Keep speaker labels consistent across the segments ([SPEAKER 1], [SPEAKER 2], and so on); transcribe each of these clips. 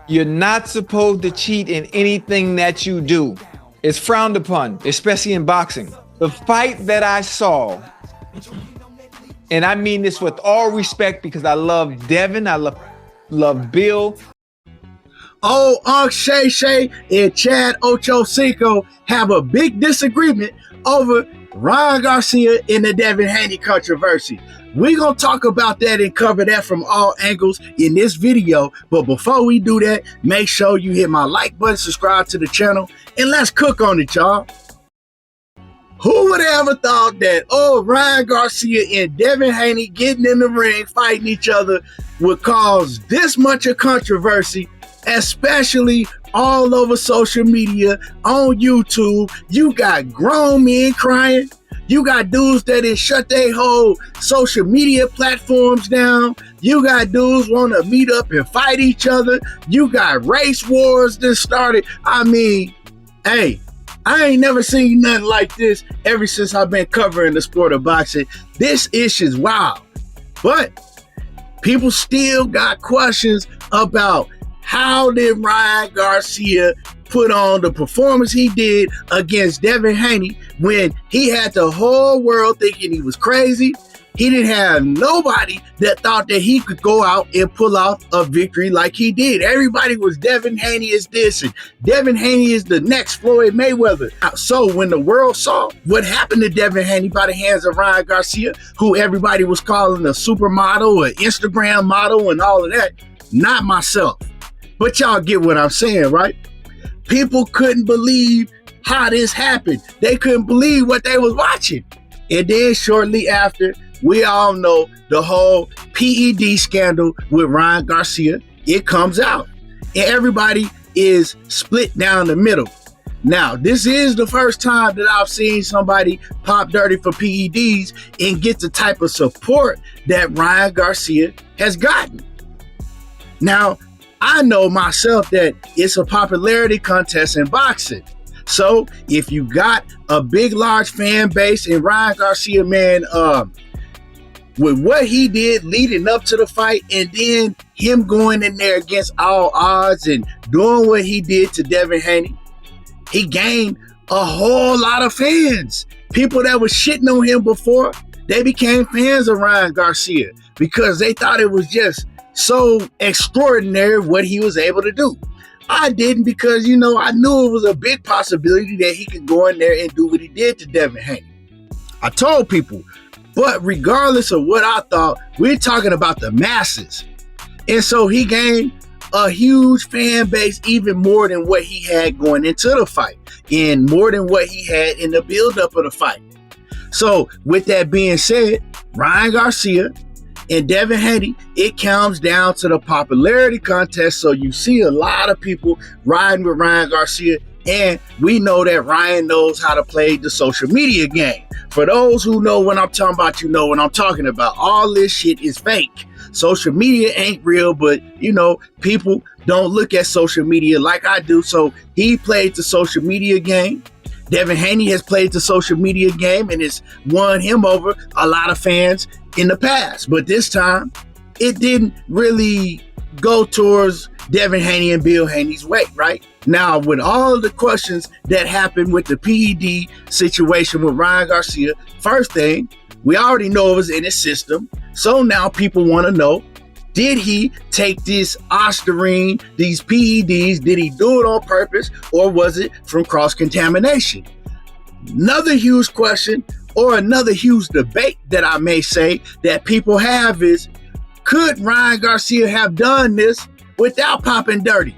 [SPEAKER 1] You're not supposed to cheat in anything that you do. It's frowned upon, especially in boxing. The fight that I saw, and I mean this with all respect because I love Devin, I love Bill.
[SPEAKER 2] Oh, Unc Shay and Chad Ochocinco have a big disagreement over Ryan Garcia and the Devin Haney controversy. We're going to talk about that and cover that from all angles in this video. But before we do that, make sure you hit my like button, subscribe to the channel, and let's cook on it, y'all. Who would have ever thought that, Ryan Garcia and Devin Haney getting in the ring, fighting each other, would cause this much of controversy, especially all over social media, on YouTube. You got grown men crying. You got dudes that done shut their whole social media platforms down. You got dudes want to meet up and fight each other. You got race wars that started. I mean, hey, I ain't never seen nothing like this ever since I've been covering the sport of boxing. This is wild. But people still got questions about how did Ryan Garcia put on the performance he did against Devin Haney when he had the whole world thinking he was crazy. He didn't have nobody that thought that he could go out and pull off a victory like he did. Everybody was Devin Haney is this and Devin Haney is the next Floyd Mayweather. So when the world saw what happened to Devin Haney by the hands of Ryan Garcia, who everybody was calling a supermodel, an Instagram model and all of that, not myself. But y'all get what I'm saying, right? People couldn't believe how this happened. They couldn't believe what they was watching. And then shortly after, we all know the whole PED scandal with Ryan Garcia. It comes out. And everybody is split down the middle. Now, this is the first time that I've seen somebody pop dirty for PEDs and get the type of support that Ryan Garcia has gotten. Now, I know myself that it's a popularity contest in boxing. So if you got a big, large fan base and Ryan Garcia, man, with what he did leading up to the fight and then him going in there against all odds and doing what he did to Devin Haney, he gained a whole lot of fans. People that was shitting on him before, they became fans of Ryan Garcia because they thought it was just so extraordinary what he was able to do. I didn't because, I knew it was a big possibility that he could go in there and do what he did to Devin Haney. I told people, but regardless of what I thought, we're talking about the masses. And so he gained a huge fan base, even more than what he had going into the fight and more than what he had in the buildup of the fight. So with that being said, Ryan Garcia and Devin Haney, it comes down to the popularity contest. So you see a lot of people riding with Ryan Garcia, and we know that Ryan knows how to play the social media game. For those who know what I'm talking about, you know what I'm talking about. All this shit is fake. Social media ain't real, but people don't look at social media like I do. So he played the social media game. Devin Haney has played the social media game and it's won him over a lot of fans in the past. But this time, it didn't really go towards Devin Haney and Bill Haney's way, right? Now, with all the questions that happened with the PED situation with Ryan Garcia, first thing, we already know it was in his system. So now people want to know, did he take this Ostarine, these PEDs, did he do it on purpose or was it from cross-contamination? Another huge question or another huge debate that I may say that people have is, could Ryan Garcia have done this without popping dirty?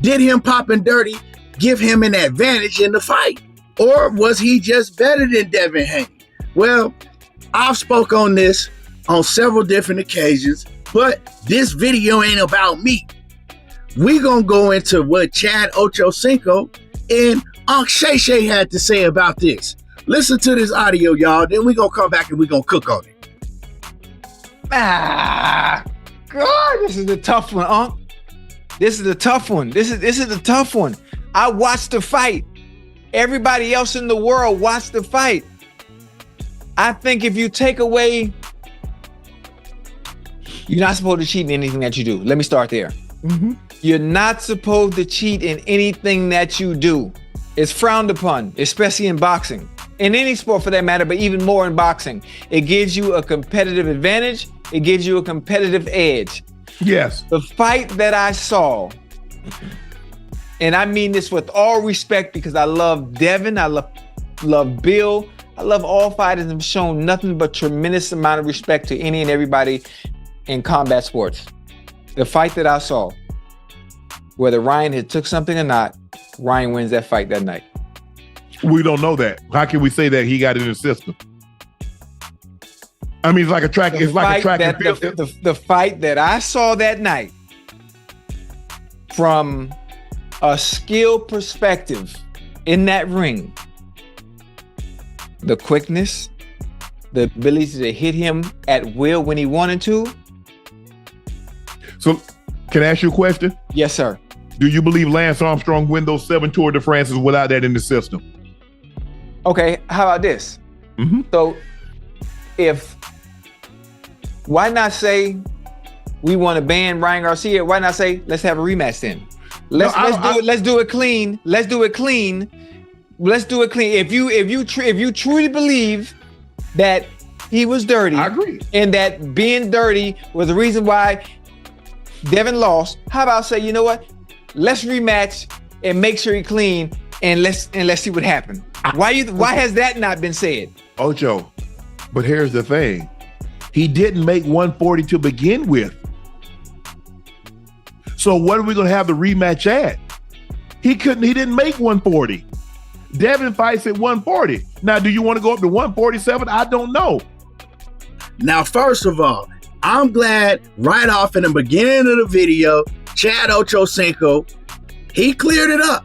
[SPEAKER 2] Did him popping dirty give him an advantage in the fight? Or was he just better than Devin Haney? Well, I've spoke on this on several different occasions, but this video ain't about me. We gonna go into what Chad Ochocinco and Unc Ocho had to say about this. Listen to this audio, y'all. Then we gonna come back and we gonna cook on it.
[SPEAKER 1] God, this is the tough one, Unc. This is the tough one. This is the tough one. I watched the fight. Everybody else in the world watched the fight. I think if you take away, you're not supposed to cheat in anything that you do. Let me start there. You're not supposed to cheat in anything that you do. It's frowned upon, especially in boxing. In any sport for that matter, but even more in boxing. It gives you a competitive advantage. It gives you a competitive edge.
[SPEAKER 3] Yes.
[SPEAKER 1] The fight that I saw, and I mean this with all respect because I love Devin, I love Bill, I love all fighters and have shown nothing but tremendous amount of respect to any and everybody in combat sports. The fight that I saw, whether Ryan had took something or not, Ryan wins that fight that night.
[SPEAKER 3] We don't know that. How can we say that he got it in the system? I mean, it's like a track. It's like a track and field.
[SPEAKER 1] The fight that I saw that night, from a skill perspective in that ring, the quickness, the ability to hit him at will when he wanted to.
[SPEAKER 3] So, can I ask you a question?
[SPEAKER 1] Yes, sir.
[SPEAKER 3] Do you believe Lance Armstrong win those 7 Tour de France's without that in the system?
[SPEAKER 1] Okay, how about this? So, why not say we want to ban Ryan Garcia? Why not say let's have a rematch then? Let's do it clean. Let's do it clean. If you truly believe that he was dirty,
[SPEAKER 3] I agree,
[SPEAKER 1] and that being dirty was the reason why Devin lost, how about say, you know what? Let's rematch and make sure he's clean, and let's see what happened. Why has that not been said?
[SPEAKER 3] Ocho, but here's the thing. He didn't make 140 to begin with. So what are we going to have the rematch at? He didn't make 140. Devin fights at 140. Now, do you want to go up to 147? I don't know.
[SPEAKER 2] Now, first of all, I'm glad right off in the beginning of the video, Chad Ochocinco, he cleared it up.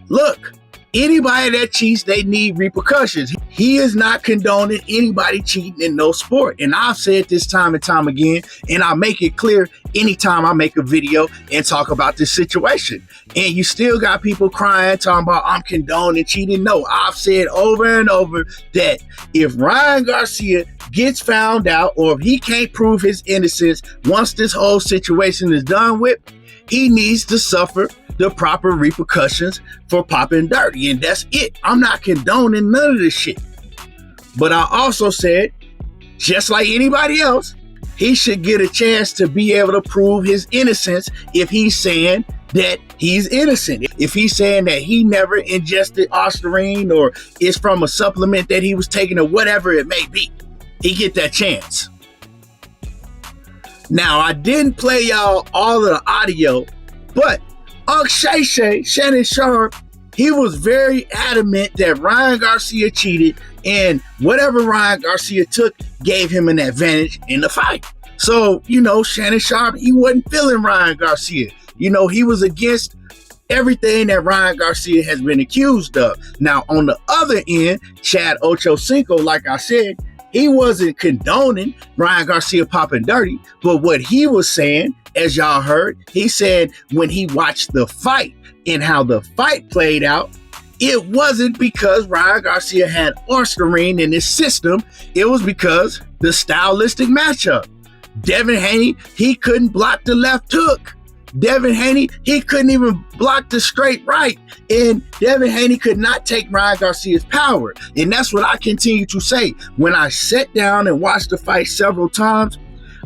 [SPEAKER 2] Look, anybody that cheats, they need repercussions. He is not condoning anybody cheating in no sport. And I've said this time and time again, and I make it clear anytime I make a video and talk about this situation. And you still got people crying, talking about I'm condoning cheating. No, I've said over and over that if Ryan Garcia gets found out, or if he can't prove his innocence once this whole situation is done with, he needs to suffer the proper repercussions for popping dirty, and that's it. I'm not condoning none of this shit. But I also said, just like anybody else, he should get a chance to be able to prove his innocence if he's saying that he's innocent. If he's saying that he never ingested ostarine or it's from a supplement that he was taking or whatever it may be, he get that chance. Now, I didn't play y'all all of the audio, but Unc Ocho, Shannon Sharpe, he was very adamant that Ryan Garcia cheated, and whatever Ryan Garcia took gave him an advantage in the fight. So, Shannon Sharpe, he wasn't feeling Ryan Garcia. He was against everything that Ryan Garcia has been accused of. Now, on the other end, Chad Ochocinco, like I said, he wasn't condoning Ryan Garcia popping dirty, but what he was saying, as y'all heard, he said when he watched the fight and how the fight played out, it wasn't because Ryan Garcia had ostarine in his system. It was because the stylistic matchup. Devin Haney, he couldn't block the left hook. Devin Haney, he couldn't even block the straight right. And Devin Haney could not take Ryan Garcia's power. And that's what I continue to say. When I sat down and watched the fight several times,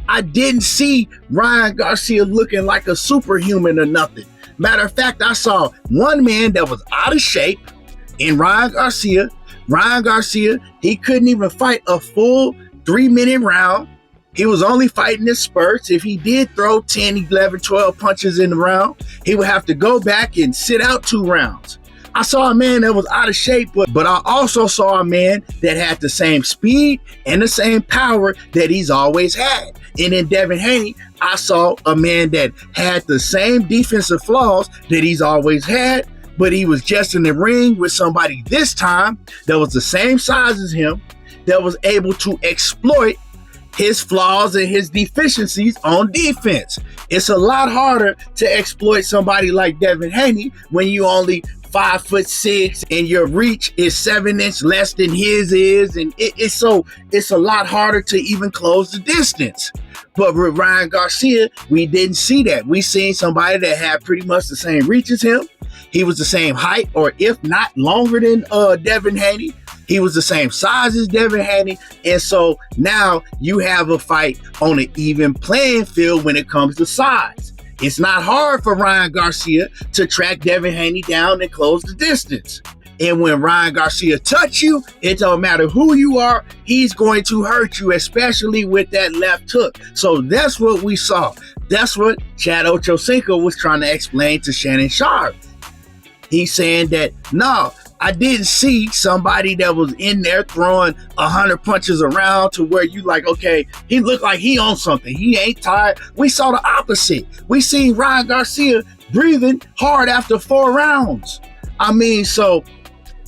[SPEAKER 2] I didn't see Ryan Garcia looking like a superhuman or nothing. Matter of fact, I saw one man that was out of shape in Ryan Garcia. Ryan Garcia, he couldn't even fight a full 3-minute round. He was only fighting in spurts. If he did throw 10, 11, 12 punches in the round, he would have to go back and sit out 2 rounds. I saw a man that was out of shape, but I also saw a man that had the same speed and the same power that he's always had. And in Devin Haney, I saw a man that had the same defensive flaws that he's always had, but he was just in the ring with somebody this time that was the same size as him, that was able to exploit his flaws and his deficiencies on defense. It's a lot harder to exploit somebody like Devin Haney when you only 5'6" and your reach is 7 inches less than his is, and it's a lot harder to even close the distance. But with Ryan Garcia, we didn't see that. We seen somebody that had pretty much the same reach as him. He was the same height, or if not longer than Devin Haney. He was the same size as Devin Haney. And so now you have a fight on an even playing field when it comes to size. It's not hard for Ryan Garcia to track Devin Haney down and close the distance. And when Ryan Garcia touch you, it don't matter who you are, he's going to hurt you, especially with that left hook. So that's what we saw. That's what Chad Ochocinco was trying to explain to Shannon Sharpe. He's saying that, no, I didn't see somebody that was in there throwing 100 punches around to where you like, okay, he looked like he on something. He ain't tired. We saw the opposite. We seen Ryan Garcia breathing hard after 4 rounds. I mean, so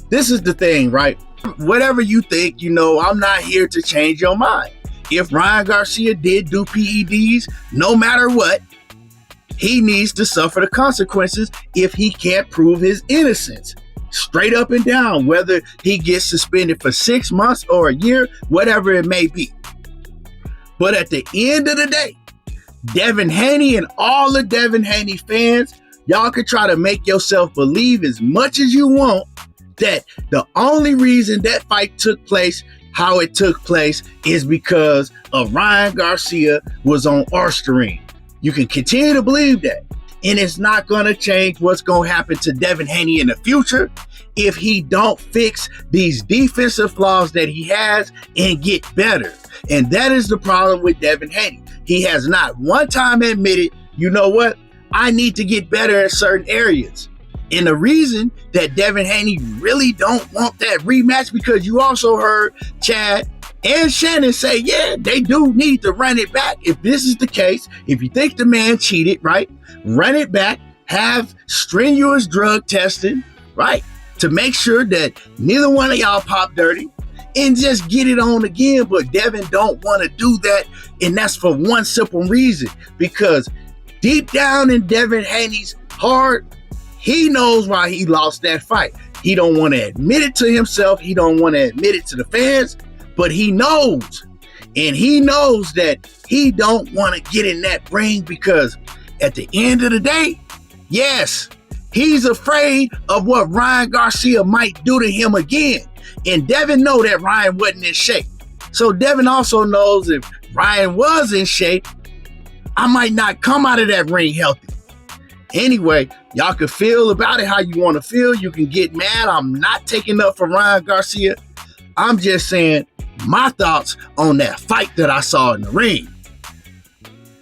[SPEAKER 2] this is the thing, right? Whatever you think, I'm not here to change your mind. If Ryan Garcia did do PEDs, no matter what, he needs to suffer the consequences if he can't prove his innocence. Straight up and down, whether he gets suspended for 6 months or a year, whatever it may be. But at the end of the day, Devin Haney and all the Devin Haney fans, y'all can try to make yourself believe as much as you want that the only reason that fight took place how it took place is because of Ryan Garcia was on Orsterine. You can continue to believe that. And it's not going to change what's going to happen to Devin Haney in the future if he don't fix these defensive flaws that he has and get better. And that is the problem with Devin Haney. He has not one time admitted, you know what, I need to get better in certain areas. And the reason that Devin Haney really don't want that rematch, because you also heard Chad and Shannon say, yeah, they do need to run it back. If this is the case, if you think the man cheated, right, run it back, have strenuous drug testing, right, to make sure that neither one of y'all pop dirty, and just get it on again. But Devin don't want to do that, and that's for one simple reason, because deep down in Devin Haney's heart, he knows why he lost that fight. He don't want to admit it to himself. He don't want to admit it to the fans, but he knows. And he knows that he don't want to get in that ring because at the end of the day, yes, he's afraid of what Ryan Garcia might do to him again. And Devin know that Ryan wasn't in shape. So Devin also knows if Ryan was in shape, I might not come out of that ring healthy. Anyway, y'all can feel about it how you want to feel. You can get mad. I'm not taking up for Ryan Garcia. I'm just saying my thoughts on that fight that I saw in the ring.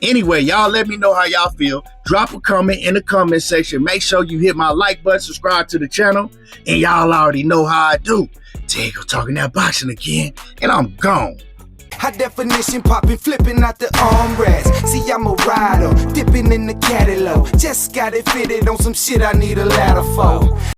[SPEAKER 2] Anyway, y'all let me know how y'all feel. Drop a comment in the comment section. Make sure you hit my like button, subscribe to the channel, and y'all already know how I do. Tego talking that boxing again, and I'm gone.
[SPEAKER 4] High definition popping, flipping out the armrest. See, I'm a rider, dipping in the catalog. Just got it fitted on some shit I need a ladder for.